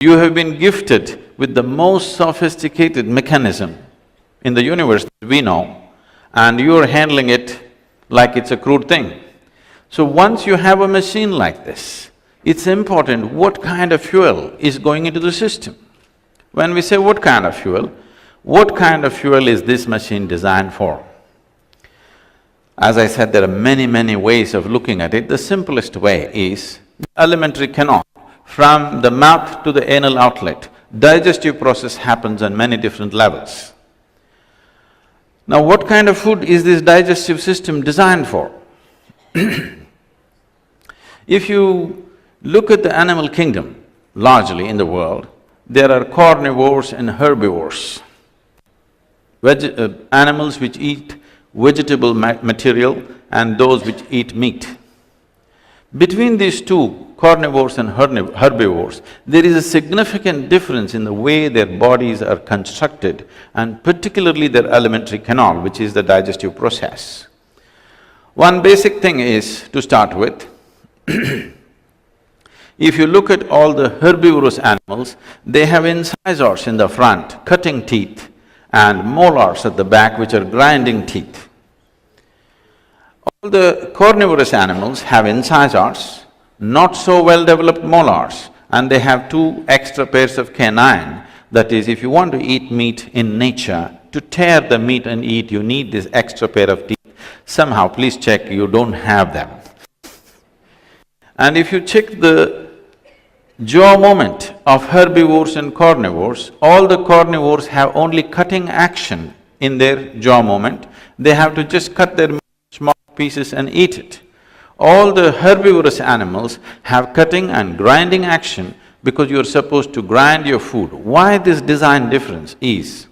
You have been gifted with the most sophisticated mechanism in the universe that we know, and you're handling it like it's a crude thing. So once you have a machine like this, it's important what kind of fuel is going into the system. When we say what kind of fuel is this machine designed for? As I said, there are many ways of looking at it. The simplest way is the alimentary canal. From the mouth to the anal outlet, digestive process happens on many different levels. Now, what kind of food is this digestive system designed for? If you look at the animal kingdom, largely in the world, there are carnivores and herbivores. Animals which eat vegetable material and those which eat meat. Between these two, carnivores and herbivores, there is a significant difference in the way their bodies are constructed and particularly their alimentary canal, which is the digestive process. One basic thing is, to start with, if you look at all the herbivorous animals, they have incisors in the front, cutting teeth, and molars at the back, which are grinding teeth. All the carnivorous animals have incisors, not so well-developed molars, and they have two extra pairs of canine. That is, if you want to eat meat in nature, to tear the meat and eat, you need this extra pair of teeth. Somehow, please check, you don't have them. And if you check the jaw movement of herbivores and carnivores, all the carnivores have only cutting action in their jaw movement. They have to just cut their meat small pieces and eat it. All the herbivorous animals have cutting and grinding action because you're supposed to grind your food. Why this design difference is,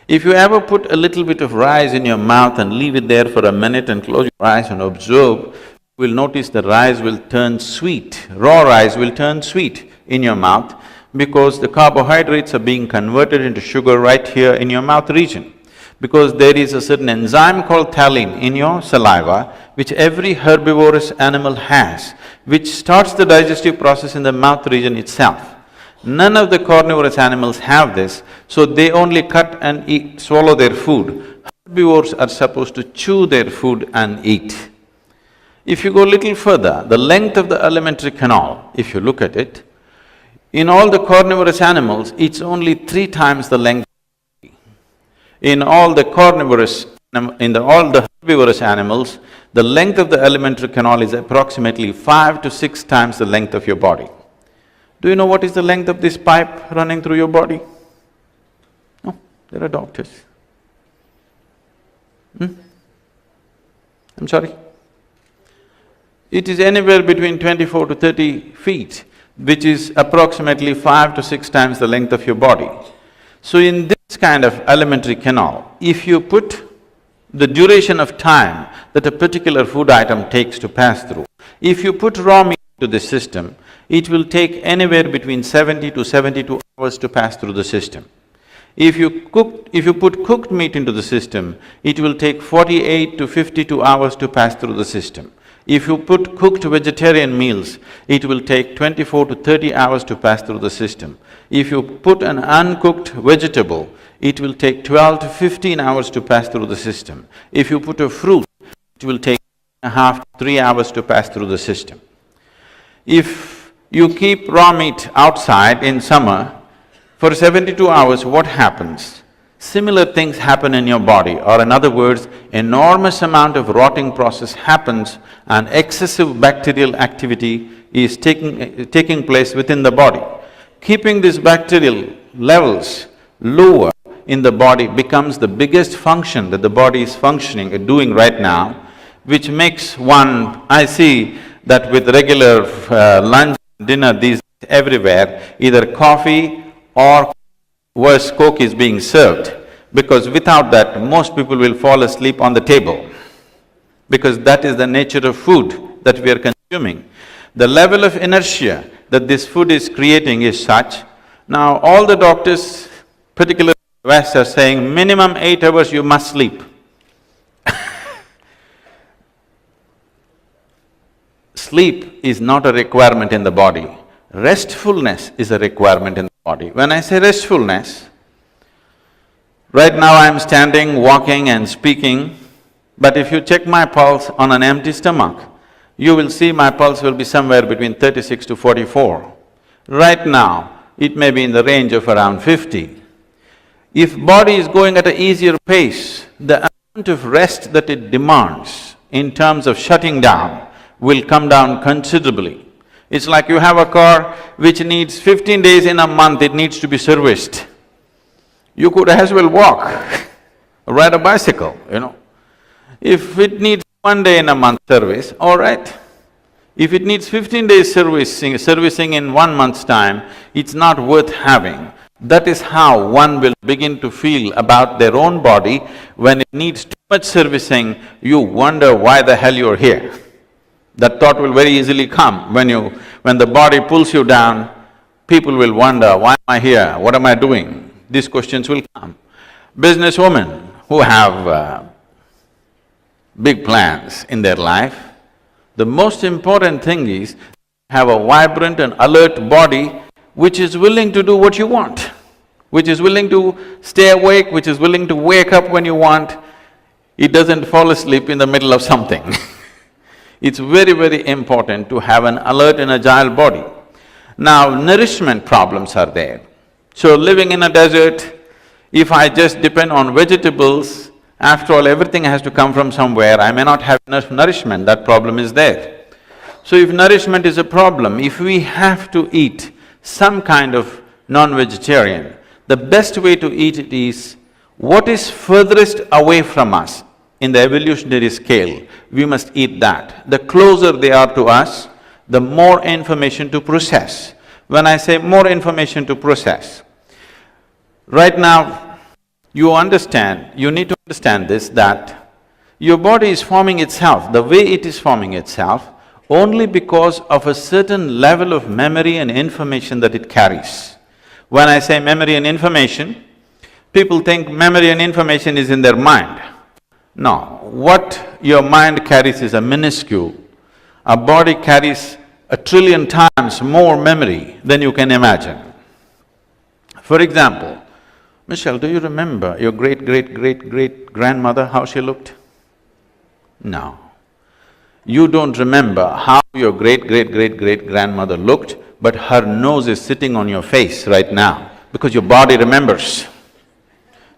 if you ever put a little bit of rice in your mouth and leave it there for a minute and close your eyes and observe, you will notice the rice will turn sweet, raw rice will turn sweet in your mouth because the carbohydrates are being converted into sugar right here in your mouth region. Because there is a certain enzyme called phthalate in your saliva, which every herbivorous animal has, which starts the digestive process in the mouth region itself. None of the carnivorous animals have this, so they only cut and eat, swallow their food. Herbivores are supposed to chew their food and eat. If you go a little further, the length of the alimentary canal, if you look at it, in all the carnivorous animals, it's only 3 times the length. In all the herbivorous animals, the length of the alimentary canal is approximately 5 to 6 times the length of your body. Do you know what is the length of this pipe running through your body? No, there are doctors. I'm sorry? It is anywhere between 24 to 30 feet, which is approximately 5 to 6 times the length of your body. So in this kind of alimentary canal, if you put the duration of time that a particular food item takes to pass through, if you put raw meat into this system, it will take anywhere between 70 to 72 hours to pass through the system. If you put cooked meat into the system, it will take 48 to 52 hours to pass through the system. If you put cooked vegetarian meals, it will take 24 to 30 hours to pass through the system. If you put an uncooked vegetable, it will take 12 to 15 hours to pass through the system. If you put a fruit, it will take 2.5 to 3 hours to pass through the system. If you keep raw meat outside in summer, for 72 hours, what happens? Similar things happen in your body, or in other words, enormous amount of rotting process happens and excessive bacterial activity is taking place within the body. Keeping these bacterial levels lower in the body becomes the biggest function that the body is doing right now, which makes one… I see that with regular lunch, dinner these everywhere, either coffee or worse, Coke is being served, because without that, most people will fall asleep on the table, because that is the nature of food that we are consuming. The level of inertia that this food is creating is such. Now, all the doctors, particularly in the West, are saying minimum 8 hours you must sleep. Sleep is not a requirement in the body. Restfulness is a requirement in the body. When I say restfulness, right now I'm standing, walking and speaking, but if you check my pulse on an empty stomach, you will see my pulse will be somewhere between 36 to 44. Right now, it may be in the range of around 50. If body is going at an easier pace, the amount of rest that it demands in terms of shutting down will come down considerably. It's like you have a car which needs 15 days in a month, it needs to be serviced. You could as well walk, ride a bicycle, you know. If it needs 1 day in a month service, all right. If it needs 15 days servicing in 1 month's time, it's not worth having. That is how one will begin to feel about their own body. When it needs too much servicing, you wonder why the hell you're here. That thought will very easily come. When the body pulls you down, people will wonder, why am I here, what am I doing? These questions will come. Businesswomen who have big plans in their life, the most important thing is have a vibrant and alert body which is willing to do what you want, which is willing to stay awake, which is willing to wake up when you want. It doesn't fall asleep in the middle of something. It's very, very important to have an alert and agile body. Now, nourishment problems are there. So living in a desert, if I just depend on vegetables, after all, everything has to come from somewhere, I may not have enough nourishment, that problem is there. So if nourishment is a problem, if we have to eat some kind of non-vegetarian, the best way to eat it is what is furthest away from us in the evolutionary scale, we must eat that. The closer they are to us, the more information to process. When I say more information to process, right now, you need to understand this, that your body is forming itself, the way it is forming itself, only because of a certain level of memory and information that it carries. When I say memory and information, people think memory and information is in their mind. No, what your mind carries is a minuscule. A body carries 1 trillion times more memory than you can imagine. For example, Michelle, do you remember your great-great-great-great-grandmother, how she looked? No. You don't remember how your great-great-great-great-grandmother looked, but her nose is sitting on your face right now, because your body remembers.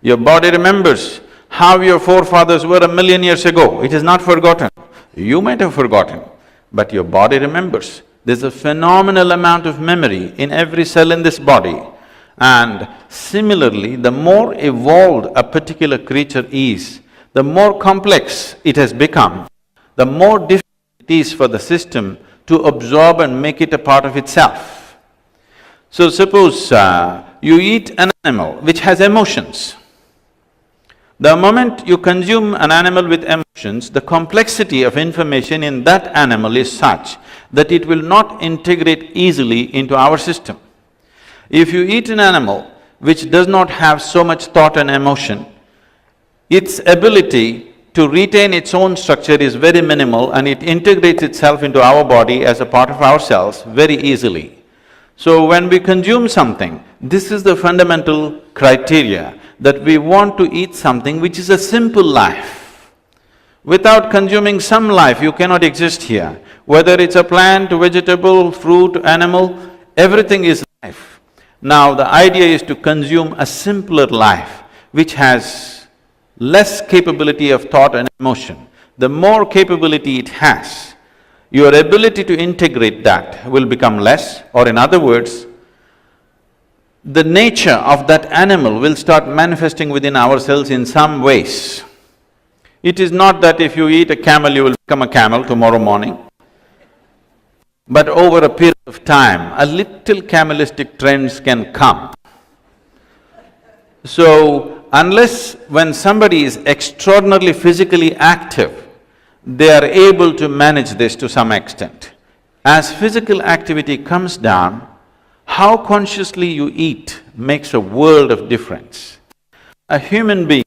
Your body remembers how your forefathers were 1,000,000 years ago, it is not forgotten. You might have forgotten, but your body remembers. There's a phenomenal amount of memory in every cell in this body. And similarly, the more evolved a particular creature is, the more complex it has become, the more difficult it is for the system to absorb and make it a part of itself. So suppose you eat an animal which has emotions. The moment you consume an animal with emotions, the complexity of information in that animal is such that it will not integrate easily into our system. If you eat an animal which does not have so much thought and emotion, its ability to retain its own structure is very minimal and it integrates itself into our body as a part of ourselves very easily. So when we consume something, this is the fundamental criteria, that we want to eat something which is a simple life. Without consuming some life, you cannot exist here. Whether it's a plant, vegetable, fruit, animal, everything is life. Now the idea is to consume a simpler life which has less capability of thought and emotion. The more capability it has, your ability to integrate that will become less, or in other words, the nature of that animal will start manifesting within ourselves in some ways. It is not that if you eat a camel, you will become a camel tomorrow morning. But over a period of time, a little camelistic trends can come. So, unless when somebody is extraordinarily physically active, they are able to manage this to some extent. As physical activity comes down, how consciously you eat makes a world of difference. A human being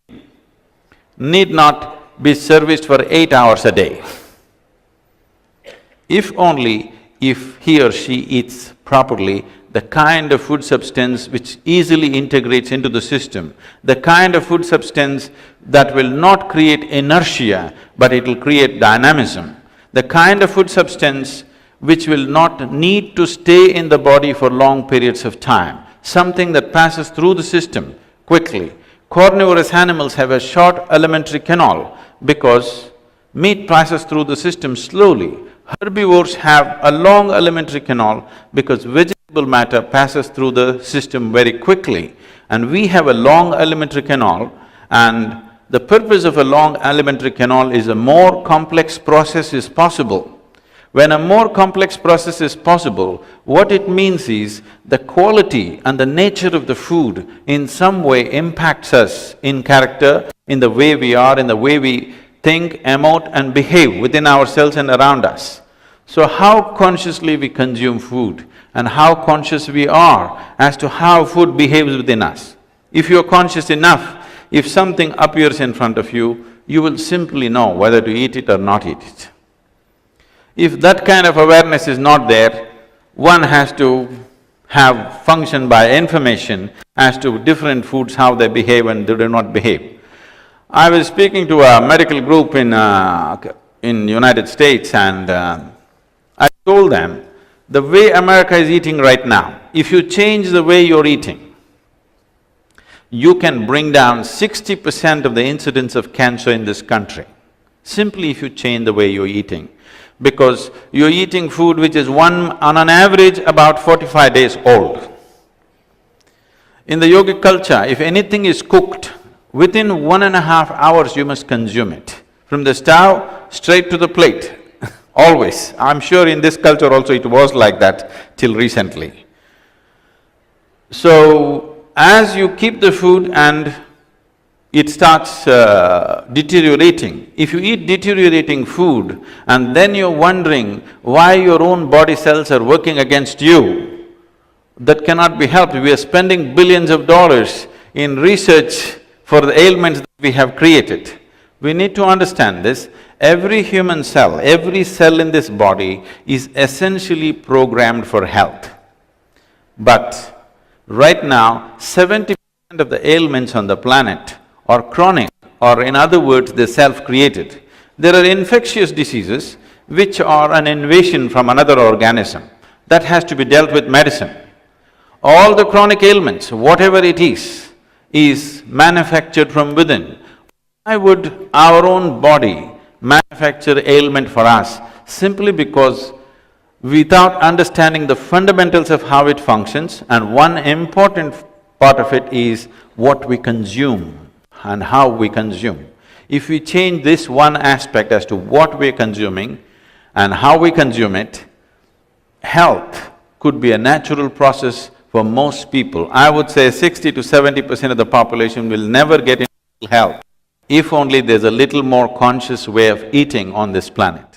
need not be serviced for 8 hours a day. If only if he or she eats properly, the kind of food substance which easily integrates into the system, the kind of food substance that will not create inertia, but it will create dynamism, the kind of food substance which will not need to stay in the body for long periods of time, something that passes through the system quickly. Carnivorous animals have a short alimentary canal because meat passes through the system slowly. Herbivores have a long alimentary canal because vegetable matter passes through the system very quickly. And we have a long alimentary canal, and the purpose of a long alimentary canal is a more complex process is possible. When a more complex process is possible, what it means is the quality and the nature of the food in some way impacts us in character, in the way we are, in the way we think, emote and behave within ourselves and around us. So how consciously we consume food and how conscious we are as to how food behaves within us. If you're conscious enough, if something appears in front of you, you will simply know whether to eat it or not eat it. If that kind of awareness is not there, one has to have function by information as to different foods, how they behave and they do not behave. I was speaking to a medical group in United States, and I told them, the way America is eating right now, if you change the way you're eating, you can bring down 60% of the incidence of cancer in this country, simply if you change the way you're eating. Because you're eating food which is on an average about 45 days old. In the yogic culture, if anything is cooked, within 1.5 hours you must consume it. From the stove, straight to the plate, always. I'm sure in this culture also it was like that till recently. So, as you keep the food and it starts deteriorating, if you eat deteriorating food and then you're wondering why your own body cells are working against you, that cannot be helped. We are spending billions of dollars in research for the ailments that we have created. We need to understand this. Every human cell, every cell in this body is essentially programmed for health. But right now, 70% of the ailments on the planet are chronic, or in other words, they're self-created. There are infectious diseases which are an invasion from another organism. That has to be dealt with medicine. All the chronic ailments, whatever it is manufactured from within. Why would our own body manufacture ailment for us? Simply because without understanding the fundamentals of how it functions, and one important part of it is what we consume and how we consume. If we change this one aspect as to what we're consuming and how we consume it, health could be a natural process for most people. I would say 60 to 70% of the population will never get into health if only there's a little more conscious way of eating on this planet.